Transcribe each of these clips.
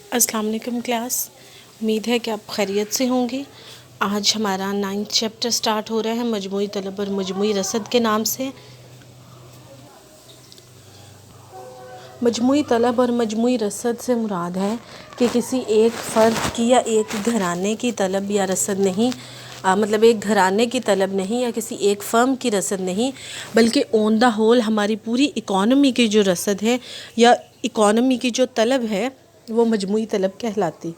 अस्सलाम वालेकुम क्लास। उम्मीद है कि आप खैरियत से होंगे। आज हमारा 9th चैप्टर स्टार्ट हो रहा है मजमूई तलब और मजमूई रसद के नाम से। मजमूई तलब और मजमूई रसद से मुराद है कि किसी एक फ़र्द की या एक घराने की तलब या रसद नहीं, मतलब एक घराने की तलब नहीं या किसी एक फ़र्म की रसद नहीं, बल्कि ऑन द होल हमारी पूरी इकॉनमी की जो रसद है या इकॉनमी की जो तलब है वो मजमूई तलब कहलाती।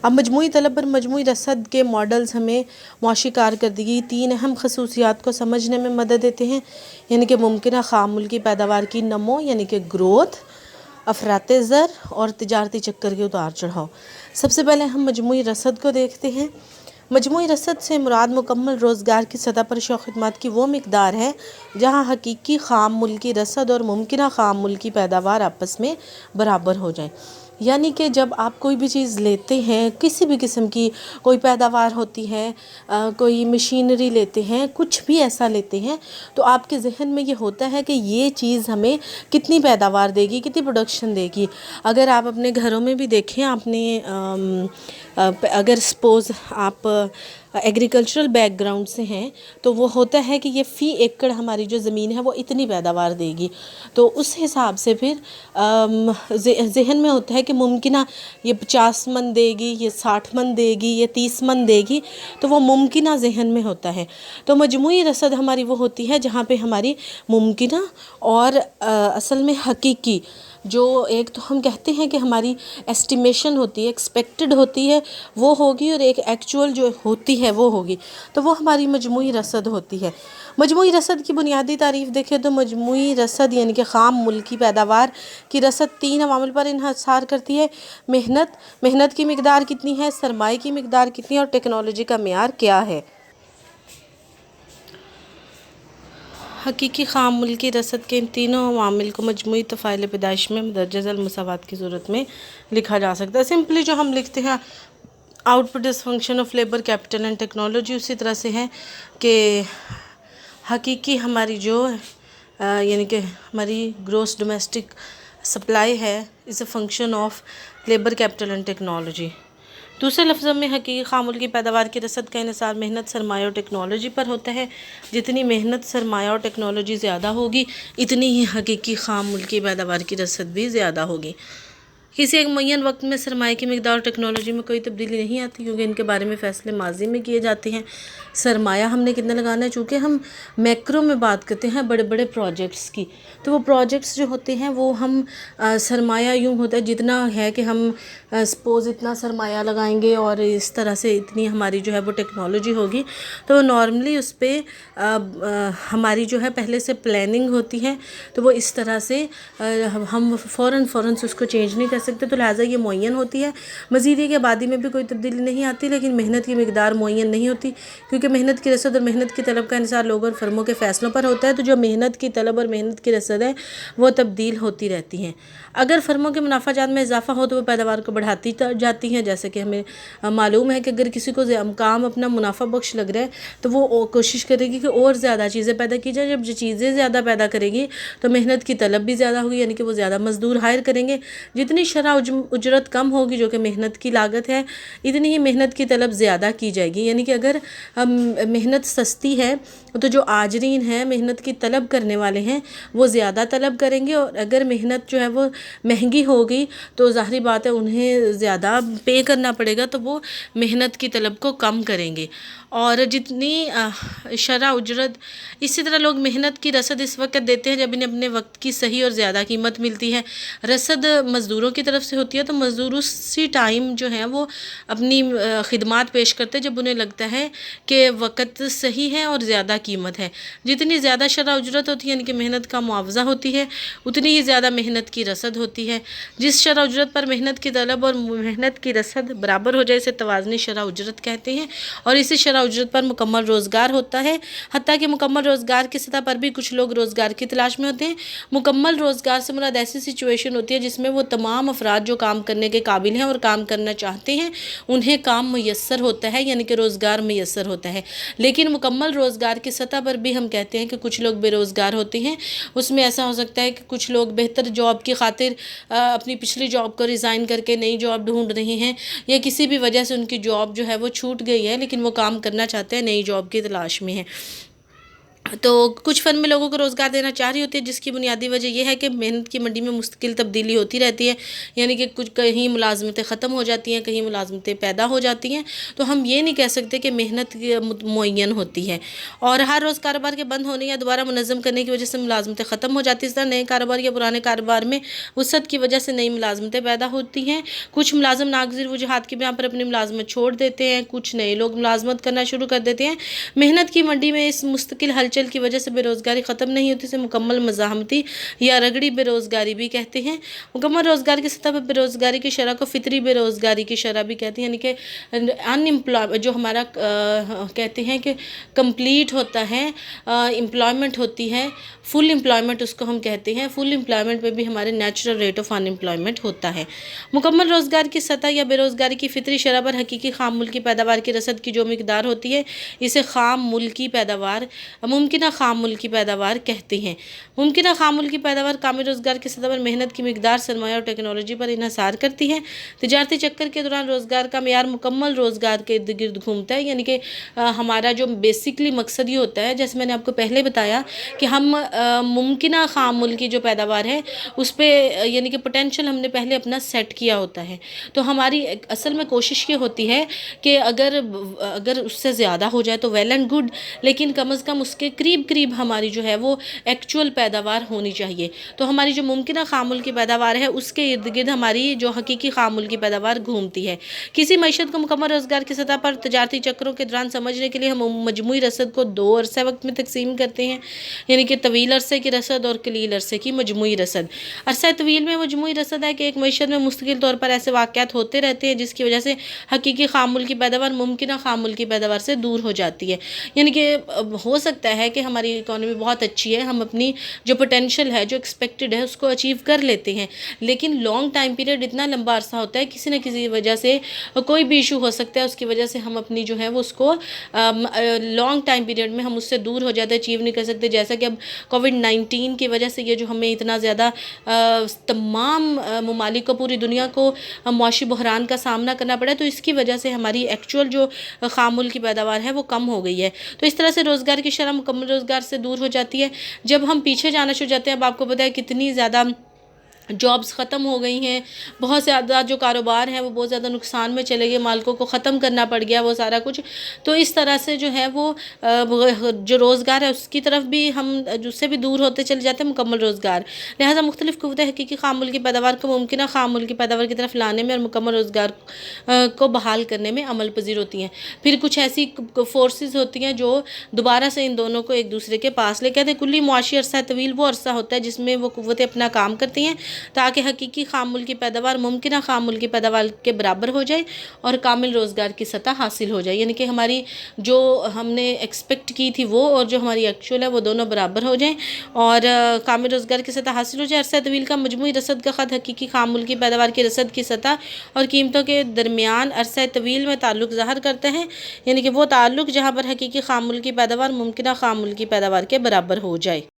अब मजमूई तलब और मजमूई रसद के मॉडल्स हमें मुआशी कारकर्दगी 3 अहम खसूसियात को समझने में मदद देते हैं, यानी कि मुमकिन ख़ाम मुल्की पैदावार की नमो यानी कि ग्रोथ, अफरात ज़र और तिजारती चक्कर के उतार चढ़ाव। सबसे पहले हम मजमूई रसद को देखते हैं। मजमूई रसद से मुराद मुकम्मल रोज़गार की सतह पर शौ खिदमत की वो मिकदार है जहाँ हकीकी ख़ाम मुल्की रसद और मुमकिन ख़ाम मुल्की पैदावार आपस में बराबर हो जाए। यानी कि जब आप कोई भी चीज़ लेते हैं, किसी भी किस्म की कोई पैदावार होती है, कोई मशीनरी लेते हैं, कुछ भी ऐसा लेते हैं, तो आपके जहन में ये होता है कि ये चीज़ हमें कितनी पैदावार देगी, कितनी प्रोडक्शन देगी। अगर आप अपने घरों में भी देखें, आपने अगर सपोज़ आप एग्रीकल्चरल बैकग्राउंड से हैं तो वो होता है कि ये फ़ी एकड़ हमारी जो ज़मीन है वो इतनी पैदावार देगी, तो उस हिसाब से फिर जहन में होता है कि मुमकिना ये 50 मन देगी, ये 60 मन देगी, ये 30 मन देगी, तो वो मुमकिना जहन में होता है। तो मजमूई रसद हमारी वो होती है जहाँ पे हमारी मुमकिना और असल में हकीकी जो एक तो हम कहते हैं कि हमारी एस्टिमेशन होती है, एक्सपेक्टेड होती है, वो होगी और एक एक्चुअल जो होती है वो होगी, तो वो हमारी मजमूई रसद होती है। मजमूई रसद की बुनियादी तारीफ़ देखें तो मजमूई रसद यानी कि ख़ाम मुल्की पैदावार की रसद 3 अवामिल पर इन्हसार करती है। मेहनत की मिकदार कितनी है, सरमाए की मिकदार कितनी है और टेक्नोलॉजी का मेयार क्या है। हकीकी ख़ाम मुल्की रसद के इन तीनों अवामिल को मजमूई तफ़ाइल पैदाइश में मदरजा ज़ैल मुसावात की सूरत में लिखा जा सकता है। सिंपली जो हम लिखते हैं output is function of labour capital and technology, उसी तरह से है कि हकीकी हमारी जो यानी कि हमारी ग्रॉस डोमेस्टिक सप्लाई है is a function of labour capital and technology. दूसरे लफ्ज़ों में हकीकी ख़ाम मुल्की पैदावार की रसद का इन्हिसार मेहनत, सरमाया और टेक्नोलॉजी पर होता है। जितनी मेहनत, सरमाया और टेक्नोलॉजी ज़्यादा होगी, इतनी ही हकीकी ख़ाम मुल्की पैदावार की रसद भी ज़्यादा होगी। किसी एक मुय्यन वक्त में सरमाए की मिकदार और टेक्नोलॉजी में कोई तब्दीली नहीं आती, क्योंकि इनके बारे में फ़ैसले माजी में किए जाते हैं। सरमाया हमने कितना लगाना है, चूँकि हम मैक्रो में बात करते हैं बड़े बड़े प्रोजेक्ट्स की, तो वो प्रोजेक्ट्स जो होते हैं वो हम सरमाया यूँ होता है जितना है कि हम सपोज़ इतना सरमाया लगाएंगे और इस तरह से इतनी हमारी जो है वो टेक्नोलॉजी होगी, तो नॉर्मली उस पर हमारी जो है पहले से प्लानिंग होती है, तो वो इस तरह से हम फ़ौरन से उसको चेंज नहीं कर सकते, तो लिहाजा ये मुय्यन होती है। मज़ीद ये कि आबादी में भी कोई तब्दीली नहीं आती, लेकिन मेहनत की मिकदार मुय्यन नहीं होती, क्योंकि मेहनत की रसद और मेहनत की तलब का इन्हिसार लोगों और फर्मों के फ़ैसलों पर होता है। तो जो मेहनत की तलब और मेहनत की रसद है वो तब्दील होती रहती हैं। अगर फर्मों के मुनाफाजात में इजाफा हो तो वो पैदावार को बढ़ाती जाती हैं। जैसे कि हमें मालूम है कि अगर किसी को काम अपना मुनाफा बख्श लग रहा है तो वो कोशिश करेगी कि और ज़्यादा चीज़ें पैदा की जाए। जब जो चीज़ें ज़्यादा पैदा करेगी तो मेहनत की तलब भी ज़्यादा होगी, यानी कि वो ज़्यादा मज़दूर हायर करेंगे। जितनी शरह उजरत कम होगी, जो कि मेहनत की लागत है, इतनी ही मेहनत की तलब ज़्यादा की जाएगी। यानी कि अगर मेहनत सस्ती है तो जो आजरीन हैं, मेहनत की तलब करने वाले हैं, वो ज़्यादा तलब करेंगे, और अगर मेहनत जो है वो महंगी होगी तो ज़ाहिर बात है उन्हें ज़्यादा पे करना पड़ेगा, तो वो मेहनत की तलब को कम करेंगे। और जितनी शरह उजरत, इसी तरह लोग मेहनत की रसद इस वक्त देते हैं जब इन्हें अपने वक्त की सही और ज़्यादा कीमत मिलती है। रसद मज़दूरों की तरफ से होती है, तो मज़दूर उसी टाइम जो है वो अपनी खिदमात पेश करते हैं जब उन्हें लगता है कि वक्त सही है और ज़्यादा कीमत है। जितनी ज़्यादा शरह उजरत होती है, यानी कि मेहनत का मुआवजा होती है, उतनी ही ज़्यादा मेहनत की रसद होती है। जिस शरह उजरत पर मेहनत की तलब और मेहनत की रसद बराबर हो जाए इसे तवाज़नी शरह उजरत कहते हैं, और इसी शरह उजरत पर मुकम्मल रोज़गार होता है। हत्ता कि मुकम्मल रोज़गार की सतह पर भी कुछ लोग रोज़गार की तलाश में होते हैं। मुकम्मल रोज़गार से मुराद ऐसी सिचुएशन होती है जिसमें वो तमाम افراد جو کام کرنے کے قابل ہیں اور کام کرنا چاہتے ہیں انہیں کام میسر ہوتا ہے، یعنی کہ روزگار میسر ہوتا ہے۔ لیکن مکمل روزگار کی سطح پر بھی ہم کہتے ہیں کہ کچھ لوگ بے روزگار ہوتے ہیں۔ اس میں ایسا ہو سکتا ہے کہ کچھ لوگ بہتر جاب کی خاطر اپنی پچھلی جاب کو ریزائن کر کے نئی جاب ڈھونڈ رہے ہیں، یا کسی بھی وجہ سے ان کی جاب جو ہے وہ چھوٹ گئی ہے لیکن وہ کام کرنا چاہتے ہیں، نئی جاب کی تلاش میں ہیں۔ تو کچھ فرم میں لوگوں کو روزگار دینا چاہ رہی ہوتی ہے، جس کی بنیادی وجہ یہ ہے کہ محنت کی منڈی میں مستقل تبدیلی ہوتی رہتی ہے، یعنی کہ کچھ کہیں ملازمتیں ختم ہو جاتی ہیں، کہیں ملازمتیں پیدا ہو جاتی ہیں۔ تو ہم یہ نہیں کہہ سکتے کہ محنت معین ہوتی ہے، اور ہر روز کاروبار کے بند ہونے یا دوبارہ منظم کرنے کی وجہ سے ملازمتیں ختم ہو جاتی ہیں۔ اس طرح نئے کاروبار یا پرانے کاروبار میں وسعت کی وجہ سے نئی ملازمتیں پیدا ہوتی ہیں۔ کچھ ملازم ناگزیر وجوہات کی بنا پر اپنی ملازمت چھوڑ دیتے ہیں، کچھ نئے لوگ ملازمت کرنا شروع کر دیتے ہیں۔ محنت کی منڈی میں اس مستقل ہلچل کی وجہ سے بے روزگاری ختم نہیں ہوتی، اسے مکمل مزاحمتی یا رگڑی بے روزگاری بھی کہتے ہیں۔ مکمل روزگار کی سطح پر بے روزگاری کی شرح کو فطری بے روزگاری کی شرح بھی کہتے ہیں، یعنی کہ جو ہمارا کہتے ہیں کہ کمپلیٹ ہوتا ہے، امپلائمنٹ ہوتی ہے، فل امپلائمنٹ اس کو ہم کہتے ہیں۔ فل امپلائمنٹ میں بھی ہمارے natural rate of in employment ہوتا ہے۔ مکمل روزگار کی سطح یا بے روزگاری کی فطری شرح پر حقیقی خام ملکی پیداوار کی رسد کی جو مقدار ہوتی ہے اسے خام ملکی پیداوار، ممکنہ خام ملکی پیداوار کہتے ہیں۔ ممکنہ خام ملکی پیداوار کامل روزگار کی سطح پر محنت کی مقدار، سرمایہ اور ٹیکنالوجی پر انحصار کرتی ہے۔ تجارتی چکر کے دوران روزگار کا معیار مکمل روزگار کے ارد گرد گھومتا ہے، یعنی کہ ہمارا جو بیسکلی مقصد یہ ہوتا ہے، جیسے میں نے آپ کو پہلے بتایا کہ ہم ممکنہ خام ملکی جو پیداوار ہے اس پہ یعنی کہ پوٹینشیل ہم نے پہلے اپنا سیٹ کیا ہوتا ہے۔ تو ہماری اصل میں کوشش یہ ہوتی ہے کہ اگر اس سے زیادہ ہو جائے تو ویل اینڈ گڈ، لیکن کم از کم اس کے قریب ہماری جو ہے وہ ایکچول پیداوار ہونی چاہیے۔ تو ہماری جو ممکنہ خام ملکی پیداوار ہے اس کے ارد گرد ہماری جو حقیقی خام ملکی پیداوار گھومتی ہے۔ کسی معیشت کو مکمل روزگار کی سطح پر تجارتی چکروں کے دوران سمجھنے کے لیے ہم مجموعی رسد کو دو عرصہ وقت میں تقسیم کرتے ہیں، یعنی کہ طویل عرصے کی رسد اور قلیل عرصے کی مجموعی رسد۔ عرصہ طویل میں مجموعی رسد ہے کہ ایک معیشت میں مستقل طور پر ایسے واقعات ہوتے رہتے ہیں جس کی وجہ سے حقیقی خام ملکی پیداوار ممکنہ خام ملکی پیداوار سے دور ہو جاتی ہے۔ یعنی کہ ہو سکتا ہے کہ ہماری اکانومی بہت اچھی ہے، ہم اپنی جو پوٹینشیل ہے، جو ایکسپیکٹڈ ہے اس کو اچیو کر لیتے ہیں، لیکن لانگ ٹائم پیریڈ اتنا لمبا عرصہ ہوتا ہے، کسی نہ کسی وجہ سے کوئی بھی ایشو ہو سکتا ہے، اس کی وجہ سے ہم اپنی جو ہے وہ اس کو لانگ ٹائم پیریڈ میں ہم اس سے دور ہو جاتے ہیں، اچیو نہیں کر سکتے۔ جیسا کہ اب کووڈ-19 کی وجہ سے یہ جو ہمیں اتنا زیادہ تمام ممالک کو، پوری دنیا کو معاشی بحران کا سامنا کرنا پڑا، تو اس کی وجہ سے ہماری ایکچول جو خام ملکی پیداوار ہے وہ کم ہو گئی ہے۔ تو اس طرح سے روزگار کی شرح مکمل روزگار سے دور ہو جاتی ہے۔ جب ہم پیچھے جانا شروع جاتے ہیں، اب آپ کو پتہ ہے کتنی زیادہ جابز ختم ہو گئی ہیں، بہت زیادہ جو کاروبار ہیں وہ بہت زیادہ نقصان میں چلے گئے، مالکوں کو ختم کرنا پڑ گیا وہ سارا کچھ۔ تو اس طرح سے جو ہے وہ جو روزگار ہے اس کی طرف بھی ہم اس سے بھی دور ہوتے چلے جاتے ہیں مکمل روزگار۔ لہٰذا مختلف قوتیں حقیقی خام ملکی پیداوار کو ممکنہ خام ملکی پیداوار کی طرف لانے میں اور مکمل روزگار کو بحال کرنے میں عمل پذیر ہوتی ہیں۔ پھر کچھ ایسی فورسز ہوتی ہیں جو دوبارہ سے ان دونوں کو ایک دوسرے کے پاس لے کے آتے ہیں۔ کلی معاشی عرصہ طویل وہ عرصہ ہوتا ہے جس میں وہ قوتیں اپنا کام کرتی ہیں تاکہ حقیقی خام ملکی پیداوار ممکنہ خام ملکی پیداوار کے برابر ہو جائے اور کامل روزگار کی سطح حاصل ہو جائے، یعنی کہ ہماری جو ہم نے ایکسپیکٹ کی تھی وہ اور جو ہماری ایکچول ہے وہ دونوں برابر ہو جائیں اور کامل روزگار کی سطح حاصل ہو جائے۔ عرصہ طویل کا مجموعی رسد کا خط حقیقی خام ملکی پیداوار کی رسد کی سطح اور قیمتوں کے درمیان عرصہ طویل میں تعلق ظاہر کرتا ہے، یعنی کہ وہ تعلق جہاں پر حقیقی خام ملکی پیداوار ممکنہ خام ملکی پیداوار کے برابر ہو جائے۔